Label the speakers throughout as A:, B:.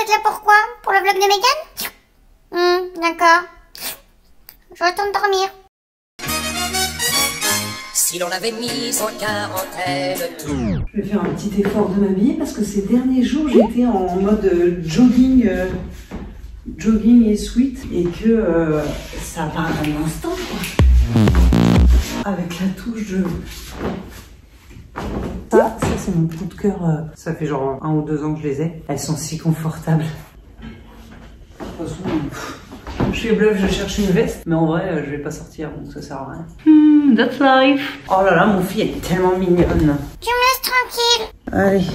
A: êtes là pourquoi? Pour le vlog de Megan? D'accord. Je retourne dormir.
B: Si l'on avait mis en quarantaine tout.
C: Je vais faire un petit effort de m'habiller parce que ces derniers jours j'étais en mode jogging et sweat et que ça part à l'instant quoi. Avec la touche de... Ça c'est mon coup de cœur. Ça fait genre 1 ou 2 ans que je les ai. Elles sont si confortables. De toute façon, je suis bluff, je cherche une veste. Mais en vrai, je vais pas sortir donc ça sert à rien. That's life. Oh là là, mon fille elle est tellement mignonne.
A: Tu me laisses tranquille.
C: Allez,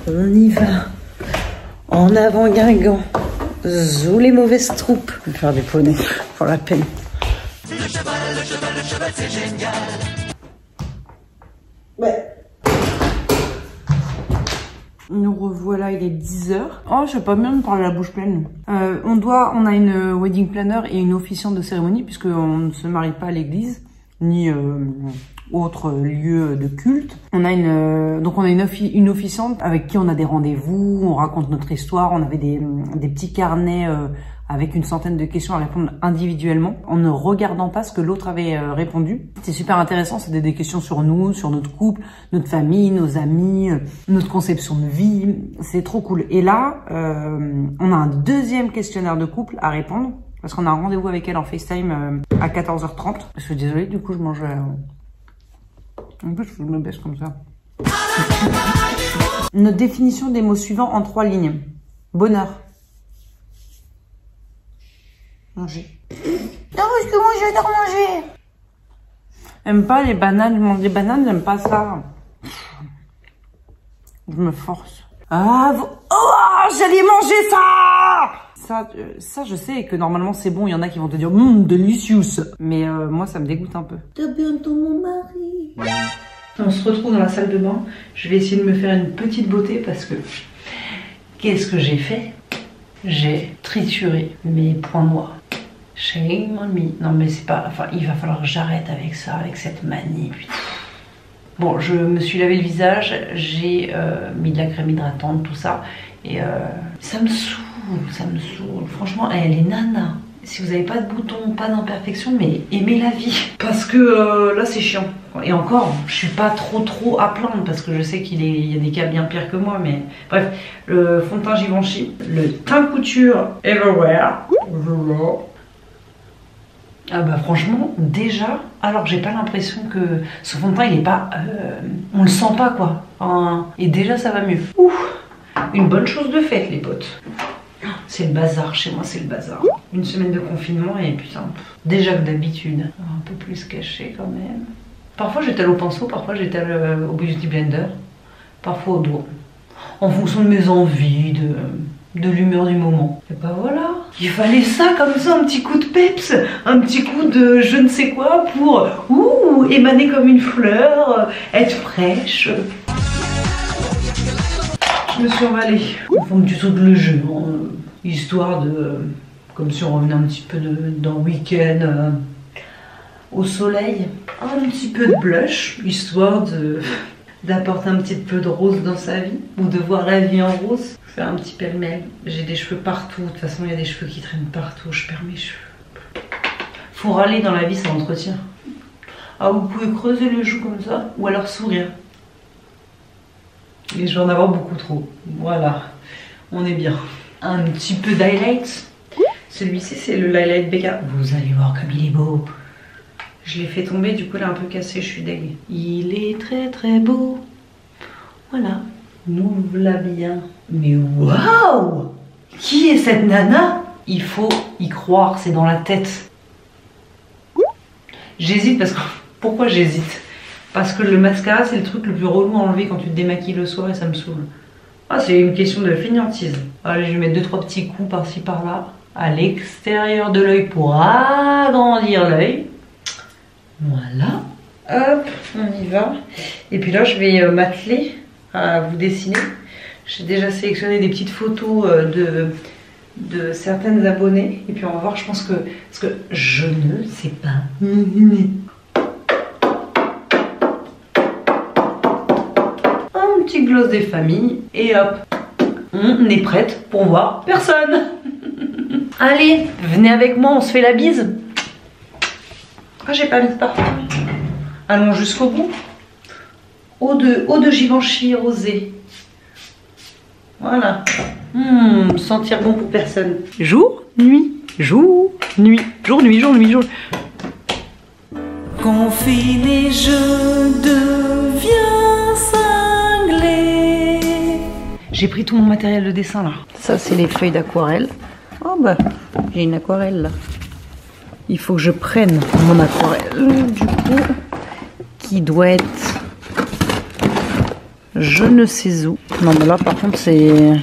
C: on y va. En avant Guingamp. Zou les mauvaises troupes. Je vais faire des poneys pour la peine.
B: Le cheval, c'est génial.
C: Ouais. Nous revoilà, il est 10 h. Oh, je sais pas bien de parler la bouche pleine. On a une wedding planner et une officiante de cérémonie puisqu'on ne se marie pas à l'église ni autre lieu de culte. On a une officiante avec qui on a des rendez-vous, on raconte notre histoire, on avait des petits carnets avec une centaine de questions à répondre individuellement, en ne regardant pas ce que l'autre avait répondu. C'est super intéressant, c'était des questions sur nous, sur notre couple, notre famille, nos amis, notre conception de vie. C'est trop cool. Et là, on a un deuxième questionnaire de couple à répondre, parce qu'on a un rendez-vous avec elle en FaceTime à 14 h 30. Je suis désolée, du coup, je mange... En plus, je me baisse comme ça. Notre définition des mots suivants en 3 lignes. Bonheur. Manger.
A: Non, parce que moi j'adore manger.
C: J'aime pas les bananes, je mange des bananes, j'aime pas ça. Je me force. Ah, oh, j'allais manger ça. Ça, je sais que normalement c'est bon, il y en a qui vont te dire delicious. Mais moi ça me dégoûte un peu. T'as bientôt mon mari. On se retrouve dans la salle de bain. Je vais essayer de me faire une petite beauté parce que qu'est-ce que j'ai fait? J'ai trituré mes points noirs. Shame on me. Non mais c'est pas... Enfin, il va falloir que j'arrête avec ça, avec cette manie. Putain. Bon, je me suis lavé le visage, j'ai mis de la crème hydratante, tout ça. Et ça me saoule, ça me saoule. Franchement, elle est nana. Si vous n'avez pas de boutons, pas d'imperfection, mais aimez la vie. Parce que là, c'est chiant. Et encore, je suis pas trop à plaindre parce que je sais qu'il y a des cas bien pires que moi. Mais bref, le fond de teint Givenchy, le teint couture Everywhere. Ah bah franchement, déjà, alors j'ai pas l'impression que ce fond de teint, il est pas... on le sent pas quoi. Enfin, et déjà, ça va mieux. Ouf, une bonne chose de faite, les potes. C'est le bazar, chez moi c'est le bazar. Une semaine de confinement et putain, déjà que d'habitude, un peu plus caché quand même. Parfois j'étale au pinceau, parfois j'étale au beauty blender, parfois au doigt. En fonction de mes envies, de l'humeur du moment. Et bah voilà, il fallait ça comme ça, un petit coup de peps, un petit coup de je ne sais quoi pour émaner comme une fleur, être fraîche. Je me suis emballée. Au fond du tout de le jeu, histoire de... Comme si on revenait un petit peu d'un week-end au soleil. Un petit peu de blush, histoire d'apporter un petit peu de rose dans sa vie. Ou de voir la vie en rose. Je fais un petit pêle-mêle. J'ai des cheveux partout. De toute façon, il y a des cheveux qui traînent partout. Je perds mes cheveux. Faut râler dans la vie, ça entretient. Ah, vous pouvez creuser les joues comme ça. Ou alors sourire. Et je vais en avoir beaucoup trop. Voilà. On est bien. Un petit peu d'highlight. Celui-ci, c'est le Highlight Becca. Vous allez voir comme il est beau. Je l'ai fait tomber, du coup, il est un peu cassé, je suis dégueu. Il est très beau. Voilà. Nous voilà bien. Mais waouh! Qui est cette nana? Il faut y croire, c'est dans la tête. J'hésite parce que... Pourquoi j'hésite? Parce que le mascara, c'est le truc le plus relou à enlever quand tu te démaquilles le soir et ça me saoule. Ah, c'est une question de fainéantise. Allez, je vais mettre 2-3 petits coups par-ci par-là. À l'extérieur de l'œil pour agrandir l'œil. Voilà. Hop, on y va. Et puis là, je vais m'atteler à vous dessiner. J'ai déjà sélectionné des petites photos de certaines abonnées. Et puis on va voir, je pense que... Parce que je ne sais pas. Un petit gloss des familles. Et hop. On est prête pour voir personne. Allez, venez avec moi, on se fait la bise. Ah, j'ai pas mis de parfum. Allons jusqu'au bout. Eau de Givenchy rosé. Voilà. Sentir bon pour personne. Jour, nuit, jour, nuit, jour, nuit, jour, nuit, jour. Confiné, je deviens cinglé. J'ai pris tout mon matériel de dessin là. Ça, c'est les feuilles d'aquarelle. Oh bah, j'ai une aquarelle là. Il faut que je prenne mon aquarelle, du coup, qui doit être je ne sais où. Non mais là par contre c'est...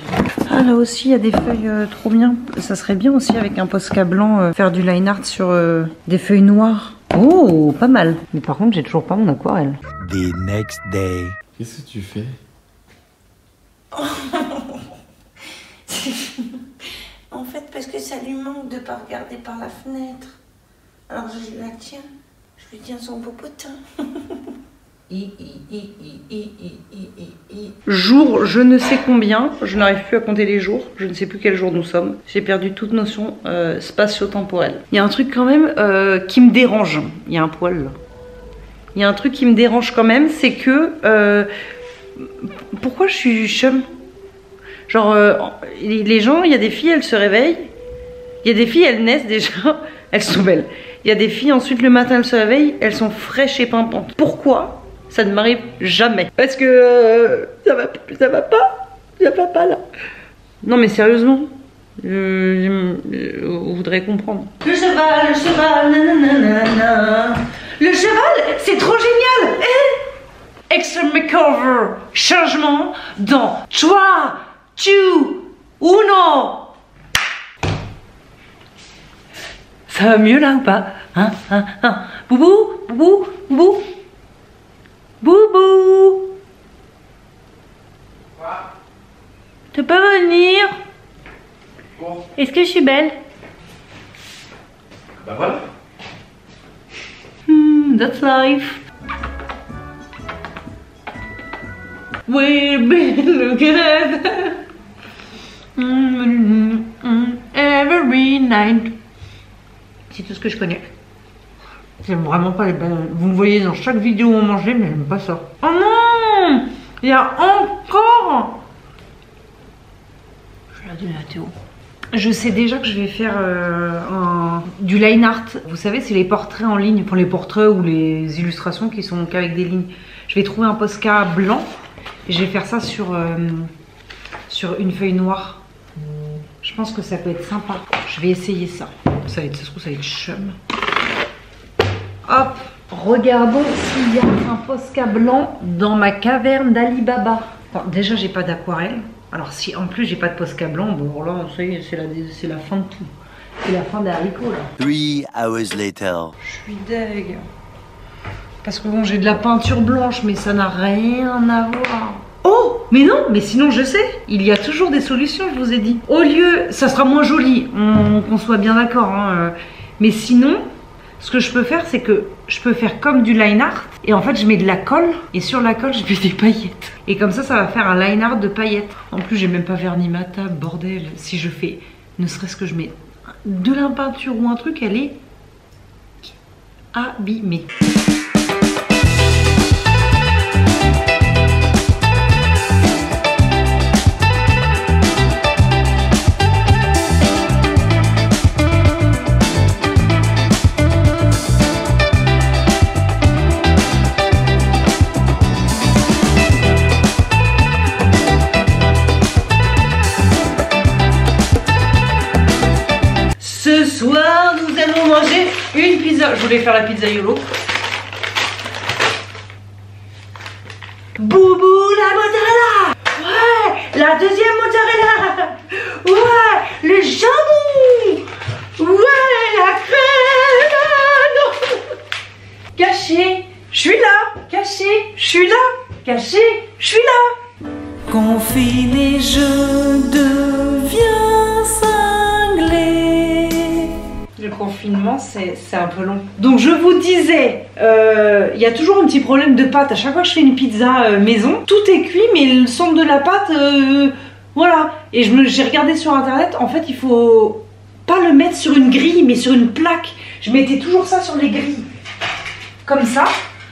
C: Ah là aussi il y a des feuilles trop bien. Ça serait bien aussi avec un Posca blanc faire du line art sur des feuilles noires. Oh, pas mal. Mais par contre j'ai toujours pas mon aquarelle.
D: The next day.
E: Qu'est-ce que tu fais?
F: En fait, parce que ça lui manque de pas regarder par la fenêtre. Alors je la tiens. Je lui tiens son popotin.
C: Jour je ne sais combien, je n'arrive plus à compter les jours, je ne sais plus quel jour nous sommes. J'ai perdu toute notion spatio-temporelle. Il y a un truc quand même qui me dérange. Il y a un poil là. Il y a un truc qui me dérange quand même, c'est que... pourquoi je suis chum? Genre, les gens, il y a des filles, elles se réveillent. Il y a des filles, elles naissent déjà, elles sont belles. Il y a des filles, ensuite le matin, elles se réveillent, elles sont fraîches et pimpantes. Pourquoi? Ça ne m'arrive jamais. Parce que ça va pas là. Non mais sérieusement, vous voudrez comprendre. Le cheval, nanana. Le cheval, c'est trop génial. Extra makeover, changement dans 3, 2, 1. Ça va mieux là ou pas? Hein? Boubou, boubou, boubou. Boubou.
E: Quoi?
C: Tu peux venir?
E: Bon.
C: Est-ce que je suis belle?
E: Bah voilà.
C: That's life. We've been looking at every night. C'est tout ce que je connais. J'aime vraiment pas les bananes. Vous me voyez dans chaque vidéo où on mangeait, mais j'aime pas ça. Oh non! Il y a encore... Je vais la donner à Théo. Je sais déjà que je vais faire du line art. Vous savez, c'est les portraits en ligne. Pour les portraits ou les illustrations qui sont qu'avec des lignes. Je vais trouver un Posca blanc. Et je vais faire ça sur une feuille noire. Je pense que ça peut être sympa. Je vais essayer ça. Ça se trouve, ça va être chum. Hop, regardons s'il y a un Posca blanc dans ma caverne d'Alibaba. Bon, déjà, j'ai pas d'aquarelle. Alors, si en plus j'ai pas de Posca blanc, bon là, ça y est, c'est la fin de tout. C'est la fin des haricots là.
D: 3 hours later.
C: Je suis deg. Parce que bon, j'ai de la peinture blanche, mais ça n'a rien à voir. Oh, mais non, mais sinon je sais. Il y a toujours des solutions, je vous ai dit. Au lieu, ça sera moins joli, qu'on soit bien d'accord. Hein, mais sinon... Ce que je peux faire, c'est que je peux faire comme du line art. Et en fait, je mets de la colle. Et sur la colle, je mets des paillettes. Et comme ça va faire un line art de paillettes. En plus, j'ai même pas verni ma table, bordel. Si je fais, ne serait-ce que je mets de la peinture ou un truc, elle est abîmée. Ce soir, nous allons manger une pizza. Je voulais faire la pizza YOLO. Boubou, la mozzarella. Ouais, la deuxième mozzarella. Ouais, le jambon. Ouais, la crème. Non. Caché, je suis là. Caché, je suis là. Caché, je suis là. Confiné, je deviens cinglé. Le confinement, c'est un peu long. Donc je vous disais, il y a toujours un petit problème de pâte. À chaque fois que je fais une pizza maison, tout est cuit, mais le centre de la pâte, Voilà. Et j'ai regardé sur internet, en fait il faut pas le mettre sur une grille mais sur une plaque. Je mettais toujours ça sur les grilles. Comme ça.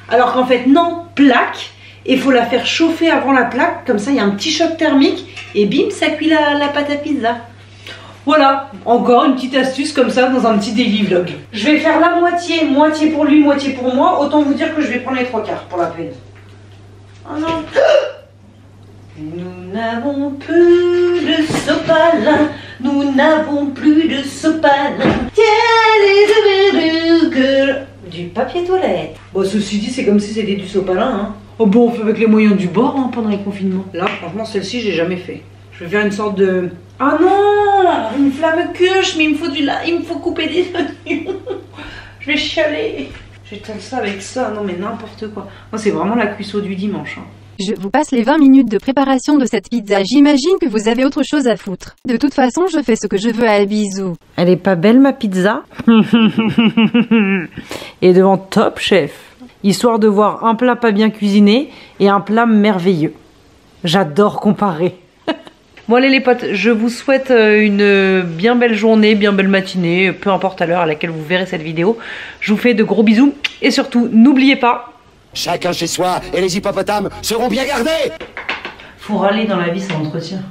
C: Alors qu'en fait non, plaque. Et il faut la faire chauffer avant la plaque. Comme ça il y a un petit choc thermique. Et bim, ça cuit la pâte à pizza. Voilà, encore une petite astuce comme ça dans un petit daily vlog. Je vais faire la moitié, moitié pour lui, moitié pour moi. Autant vous dire que je vais prendre les 3 quarts pour la peine. Oh non. Nous n'avons plus de sopalin, nous n'avons plus de sopalin. Du papier toilette. Bon, ceci dit, c'est comme si c'était du sopalin. Hein. Oh bon, on fait avec les moyens du bord hein, pendant les confinements. Là, franchement, celle-ci, j'ai jamais fait. Je vais faire une sorte de... Ah non, une flamme cuche, mais il me faut couper des oignons. Je vais chialer. J'étale ça avec ça, non mais n'importe quoi. Moi, c'est vraiment la cuisseau du dimanche. Hein.
G: Je vous passe les 20 minutes de préparation de cette pizza. J'imagine que vous avez autre chose à foutre. De toute façon, je fais ce que je veux à bisous.
C: Elle est pas belle ma pizza? Et devant Top Chef, histoire de voir un plat pas bien cuisiné et un plat merveilleux. J'adore comparer. Bon allez les potes, je vous souhaite une bien belle journée, bien belle matinée, peu importe à l'heure à laquelle vous verrez cette vidéo. Je vous fais de gros bisous et surtout, n'oubliez pas...
H: Chacun chez soi et les hippopotames seront bien gardés.
C: Faut râler dans la vie, ça entretient.